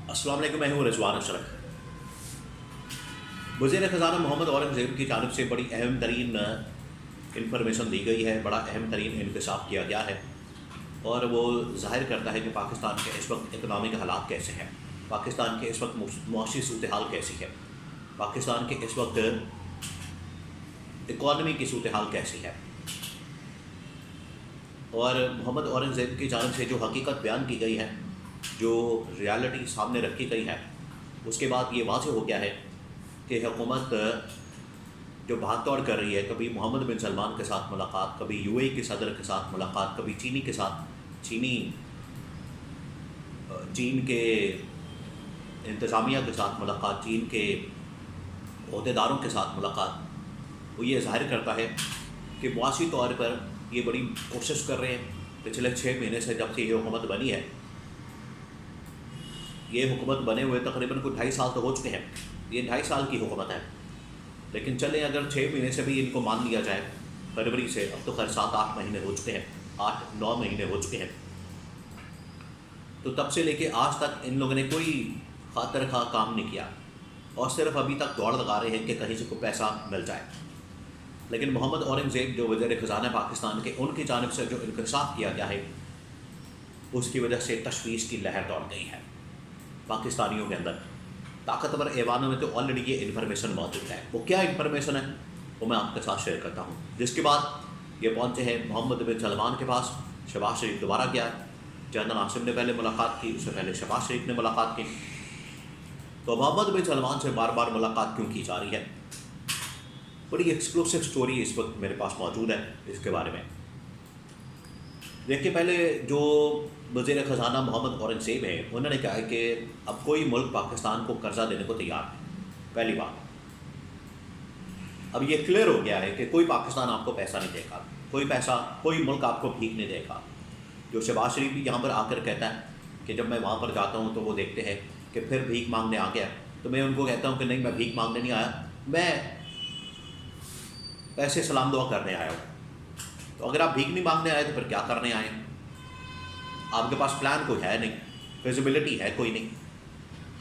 अस्सलाम वालेकुम, मैं हूँ रिजवान अशरफ। वज़ीर ख़ज़ाना मोहम्मद औरंगज़ेब की जानिब से बड़ी अहम तरीन इंफॉर्मेशन दी गई है, बड़ा अहम तरीन इंकशाफ किया गया है और वो ज़ाहिर करता है कि पाकिस्तान के इस वक्त इकनॉमिक हालात कैसे हैं, पाकिस्तान के इस वक्त मुआशी सूरत हाल कैसी है, पाकिस्तान के इस वक्त इकॉनमी की सूरत हाल कैसी है। और मोहम्मद औरंगज़ेब की जानिब से जो हकीकत बयान की गई है, जो रियलिटी सामने रखी गई है, उसके बाद ये वाज़ेह हो गया है कि हुकूमत जो भाग दौड़ कर रही है, कभी मोहम्मद बिन सलमान के साथ मुलाकात, कभी यूएई के सदर के साथ मुलाकात, कभी चीनी के साथ, चीन के इंतज़ामिया के साथ मुलाकात, चीन के अहदेदारों के साथ मुलाकात, वो ये ज़ाहिर करता है कि मुआशी तौर पर ये बड़ी कोशिश कर रहे हैं। पिछले 6 महीने से जब से ये हुकूमत बनी है, ये हुकूमत बने हुए तकरीबन कुछ 2.5 साल तो हो चुके हैं, ये 2.5 साल की हुकूमत है। लेकिन चलें, अगर 6 महीने से भी इनको मान लिया जाए, फरवरी से अब तो खैर 7-8 महीने हो चुके हैं, 8-9 महीने हो चुके हैं, तो तब से लेके आज तक इन लोगों ने कोई खातिर खा काम नहीं किया और सिर्फ अभी तक दौड़ लगा रहे हैं कि कहीं से कोई पैसा मिल जाए। लेकिन मोहम्मद औरंगज़ेब जो वज़ीर ख़ज़ाना पाकिस्तान के, उनकी जानिब से जो इंकशाफ किया गया है, उसकी वजह से तशवीश की लहर दौड़ गई है पाकिस्तानियों के अंदर। ताकतवर ऐवानों में तो ऑलरेडी ये इन्फॉर्मेशन मौजूद है। वो क्या इन्फॉर्मेशन है वो मैं आपके साथ शेयर करता हूँ। जिसके बाद ये पहुँचे हैं मोहम्मद बिन सलमान के पास। शहबाज शरीफ दोबारा गया, जनरल आसिम ने पहले मुलाकात की, उससे पहले शहबाज शरीफ ने मुलाकात की। तो मोहम्मद बिन सलमान से बार बार मुलाकात क्यों की जा रही है? बड़ी एक्सक्लूसिव स्टोरी इस वक्त मेरे पास मौजूद है इसके बारे में। देखिए, पहले जो वज़ीर ख़ज़ाना मोहम्मद औरंगज़ेब है, उन्होंने कहा है कि अब कोई मुल्क पाकिस्तान को कर्ज़ा देने को तैयार है। पहली बात, अब ये क्लियर हो गया है कि कोई पाकिस्तान आपको पैसा नहीं देगा, कोई मुल्क आपको भीख नहीं देगा। जो शहबाज शरीफ भी यहाँ पर आकर कहता है कि जब मैं वहाँ पर जाता हूँ तो वो देखते हैं कि फिर भीख मांगने आ गया, तो मैं उनको कहता हूँ कि नहीं, मैं भीख मांगने नहीं आया, मैं पैसे सलाम दुआ करने आया हूँ। तो अगर आप भीख नहीं मांगने आए तो फिर क्या करने आए? आपके पास प्लान कोई है नहीं, फिजिबिलिटी है कोई नहीं,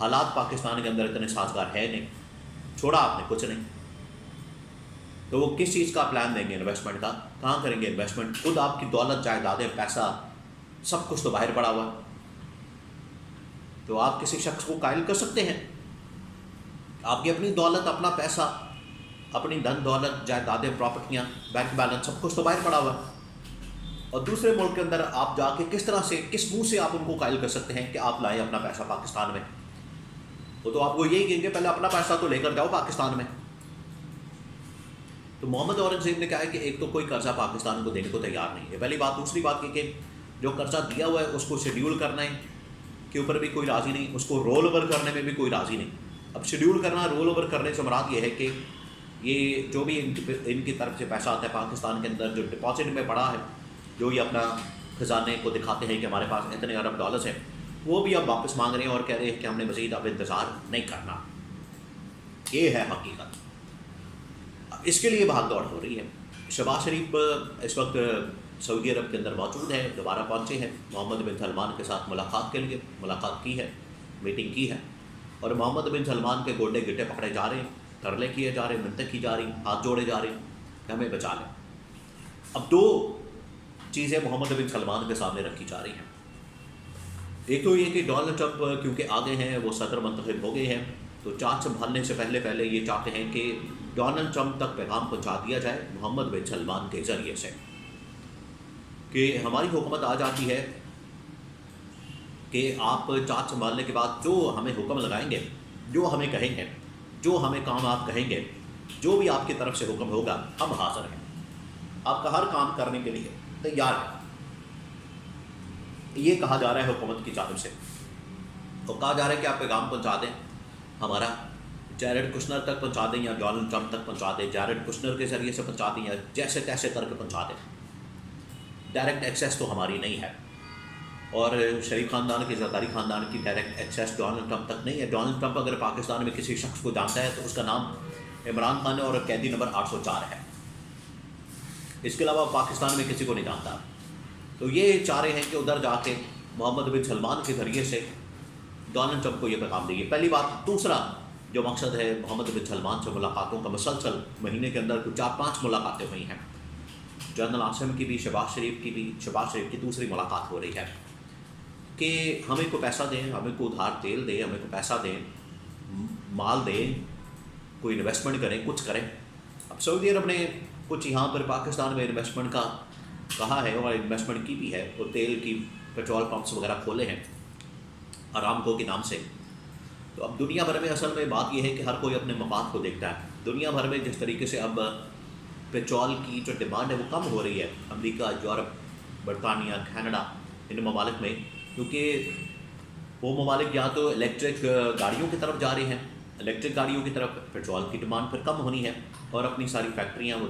हालात पाकिस्तान के अंदर इतने साजगार है नहीं, छोड़ा आपने कुछ नहीं, तो वो किस चीज़ का प्लान देंगे इन्वेस्टमेंट का? कहाँ करेंगे इन्वेस्टमेंट? खुद आपकी दौलत, जायदादें, पैसा, सब कुछ तो बाहर पड़ा हुआ। तो आप किसी शख्स को कायल कर सकते हैं? आपकी अपनी दौलत, अपना पैसा, अपनी धन दौलत, जायदादें, प्रॉपर्टियाँ, बैंक बैलेंस, सब कुछ तो बाहर पड़ा हुआ। और दूसरे मुल्क के अंदर आप जाके किस तरह से, किस मुंह से आप उनको कायल कर सकते हैं कि आप लाएं अपना पैसा पाकिस्तान में? वो तो आपको यही कहेंगे पहले अपना पैसा तो लेकर जाओ पाकिस्तान में। तो मोहम्मद औरंगज़ेब ने कहा है कि एक तो कोई कर्जा पाकिस्तान को देने को तैयार नहीं है, पहली बात। दूसरी बात ये कि जो कर्जा दिया हुआ है उसको शेड्यूल करने के ऊपर भी कोई राज़ी नहीं, उसको रोल ओवर करने में भी कोई राज़ी नहीं। अब शेड्यूल करना, रोल ओवर करने से मुराद ये है कि ये जो भी इनकी तरफ से पैसा आता है पाकिस्तान के अंदर, जो डिपॉजिट में पड़ा है, जो ये अपना ख़जाने को दिखाते हैं कि हमारे पास इतने अरब डॉलर्स हैं, वो भी अब वापस मांग रहे हैं और कह रहे हैं कि हमने मज़ीद अब इंतज़ार नहीं करना। ये है हकीकत। इसके लिए भाग दौड़ हो रही है। शहबाज शरीफ इस वक्त सऊदी अरब के अंदर मौजूद है, दोबारा पहुँचे हैं मोहम्मद बिन सलमान के साथ मुलाकात के लिए। मुलाकात की है, मीटिंग की है, और मोहम्मद बिन सलमान के गोडे गिट्टे पकड़े जा रहे हैं, तरले किए जा रहे हैं, मिन्नतें की जा रही, हाथ जोड़े जा रहे हैं कि हमें बचा लें। अब 2 चीज़ें मोहम्मद बिन सलमान के सामने रखी जा रही हैं। एक तो ये कि डोनाल्ड ट्रंप क्योंकि आ गए हैं, वो सदर मुंतखब हो गए हैं, तो चार्ज संभालने से पहले ये चाहते हैं कि डोनाल्ड ट्रंप तक पैगाम पहुंचा दिया जाए मोहम्मद बिन सलमान के ज़रिए से कि हमारी हुकूमत आ जाती है कि आप चार्ज संभालने के बाद जो हमें हुक्म लगाएंगे, जो हमें कहेंगे, जो हमें काम आप कहेंगे, जो भी आपकी तरफ से हुक्म होगा, हम हाज़िर हैं, आपका हर काम करने के लिए तैयार है। ये कहा जा रहा है हुकूमत की जानिब से। तो कहा जा रहा है कि आप पैगाम पहुंचा दें, हमारा जैरेड कुशनर तक पहुंचा दें या डोनाल्ड ट्रंप तक पहुंचा दें, जैरेड कुशनर के ज़रिए से पहुंचा दें या जैसे तैसे करके पहुंचा दें। डायरेक्ट एक्सेस तो हमारी नहीं है, और शरीफ ख़ानदान की, ज़रदारी ख़ानदान की डायरेक्ट एक्सेस डोनाल्ड ट्रंप तक नहीं है। डोनाल्ड ट्रंप अगर पाकिस्तान में किसी शख्स को जानता है तो उसका नाम इमरान खान है और कैदी नंबर 804 है। इसके अलावा पाकिस्तान में किसी को नहीं जानता। तो ये चाह रहे हैं कि उधर जाके मोहम्मद बिन सलमान के ज़रिए से डोनाल्ड ट्रंप को ये पैगाम देगी, पहली बात। दूसरा जो मकसद है, मोहम्मद बिन सलमान से मुलाकातों का मुसलसल महीने के अंदर कुछ 4-5 मुलाकातें हुई हैं। जनरल आसिम की भी, शहबाज शरीफ की दूसरी मुलाकात हो रही है कि हमें को पैसा दें, हमें को उधार तेल दें, हमें को पैसा दें, माल दें, कोई इन्वेस्टमेंट करें, कुछ करें। अब सऊदी अरब ने कुछ यहाँ पर पाकिस्तान में इन्वेस्टमेंट का कहा है और इन्वेस्टमेंट की भी है, और तेल की पेट्रोल पंप्स वगैरह खोले हैं अरामको के नाम से। तो अब दुनिया भर में असल में बात यह है कि हर कोई अपने मफाद को देखता है। दुनिया भर में जिस तरीके से अब पेट्रोल की जो डिमांड है वो कम हो रही है, अमेरिका, यूरोप, बरतानिया, कनाडा, इन ममालिक में, क्योंकि वो ममालिक या तो इलेक्ट्रिक गाड़ियों की तरफ जा रहे हैं, इलेक्ट्रिक गाड़ियों की तरफ पेट्रोल की डिमांड फिर कम होनी है, और अपनी सारी फैक्ट्रियाँ वो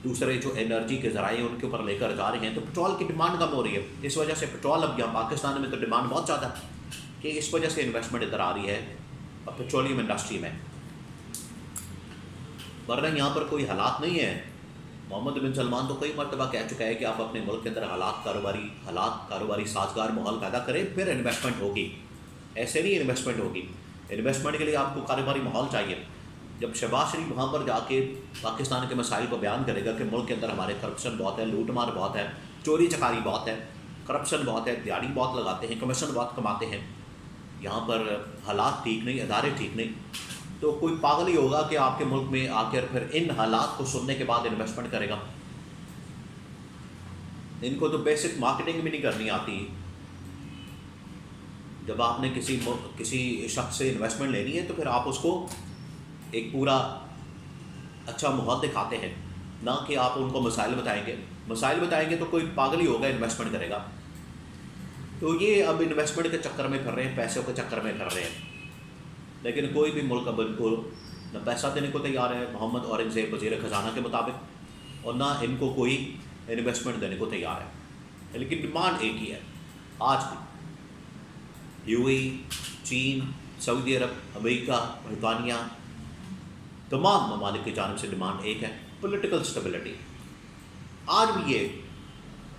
दूसरे जो एनर्जी के ज़राए उनके ऊपर लेकर जा रहे हैं, तो पेट्रोल की डिमांड कम हो रही है। इस वजह से पेट्रोल अब यहाँ पाकिस्तान में तो डिमांड बहुत ज़्यादा है कि इस वजह से इन्वेस्टमेंट इधर आ रही है पेट्रोलियम इंडस्ट्री में, वरना यहाँ पर कोई हालात नहीं है। मोहम्मद बिन सलमान तो कई मरतबा कह चुका है कि आप अपने मुल्क के अंदर कारोबारी साजगार माहौल पैदा करें, फिर इन्वेस्टमेंट होगी। ऐसे नहीं इन्वेस्टमेंट होगी, इन्वेस्टमेंट के लिए आपको कारोबारी माहौल चाहिए। जब शहबाज शरीफ वहाँ पर जाके पाकिस्तान के मसाइल को बयान करेगा कि मुल्क के अंदर हमारे करप्शन बहुत है, लूटमार बहुत है, चोरी चकारी बहुत है, करप्शन बहुत है, दिहाड़ी बहुत लगाते हैं, कमीशन बहुत कमाते हैं, यहाँ पर हालात ठीक नहीं, अदारे ठीक नहीं, तो कोई पागल ही होगा कि आपके मुल्क में आकर फिर इन हालात को सुनने के बाद इन्वेस्टमेंट करेगा। इनको तो बेसिक मार्केटिंग भी नहीं करनी आती। जब आपने किसी शख्स से इन्वेस्टमेंट लेनी है तो फिर आप उसको एक पूरा अच्छा माहौल दिखाते हैं, ना कि आप उनको मसाइल बताएंगे तो कोई पागल ही होगा इन्वेस्टमेंट करेगा। तो ये अब इन्वेस्टमेंट के चक्कर में कर रहे हैं, पैसों के चक्कर में कर रहे हैं, लेकिन कोई भी मुल्क अब इनको न पैसा देने को तैयार है मोहम्मद औरंगज़ेब वज़ीर ख़जाना के मुताबिक, और ना इनको कोई इन्वेस्टमेंट देने को तैयार है। लेकिन डिमांड एक ही है आज भी। यूएई, चीन, सऊदी अरब, अमेरिका, बरतानिया, तमाम ममालिक की जानिब से डिमांड एक है, पॉलिटिकल स्टेबिलिटी। आज भी ये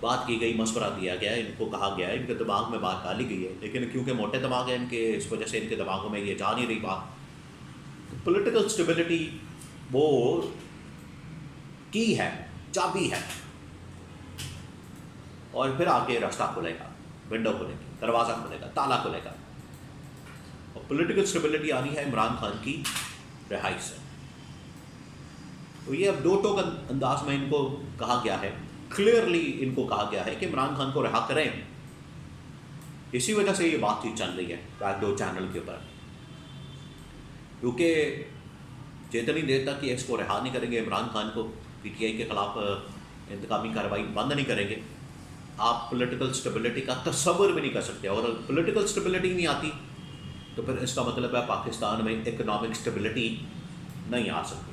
बात की गई, मशवरा दिया गया, इनको कहा गया, इनके दिमाग में बात डाली गई है, लेकिन क्योंकि मोटे दिमाग है इनके, इस वजह से इनके दिमागों में ये जा नहीं रही बात। तो पॉलिटिकल स्टेबिलिटी वो की है, चाबी है, और फिर आगे रास्ता खुलेगा, विंडो खुलेगी, दरवाज़ा खुलेगा, ताला खुलेगा। और पॉलिटिकल स्टेबिलिटी आनी है इमरान खान की रिहाई से। तो ये अब दो टोक अंदाज में इनको कहा गया है, क्लियरली इनको कहा गया है कि इमरान खान को रिहा करें। इसी वजह से ये बातचीत चल रही है बैकडोर चैनल के ऊपर, क्योंकि जितनी देर तक ये इसको रिहा नहीं करेंगे, इमरान खान को पीटीआई के ख़िलाफ़ इंतकामी कार्रवाई बंद नहीं करेंगे, आप पॉलिटिकल स्टेबिलिटी का तस्वर भी नहीं कर सकते। और पॉलिटिकल स्टेबिलिटी नहीं आती तो फिर इसका मतलब है पाकिस्तान में इकनॉमिक स्टेबिलिटी नहीं आ सकती।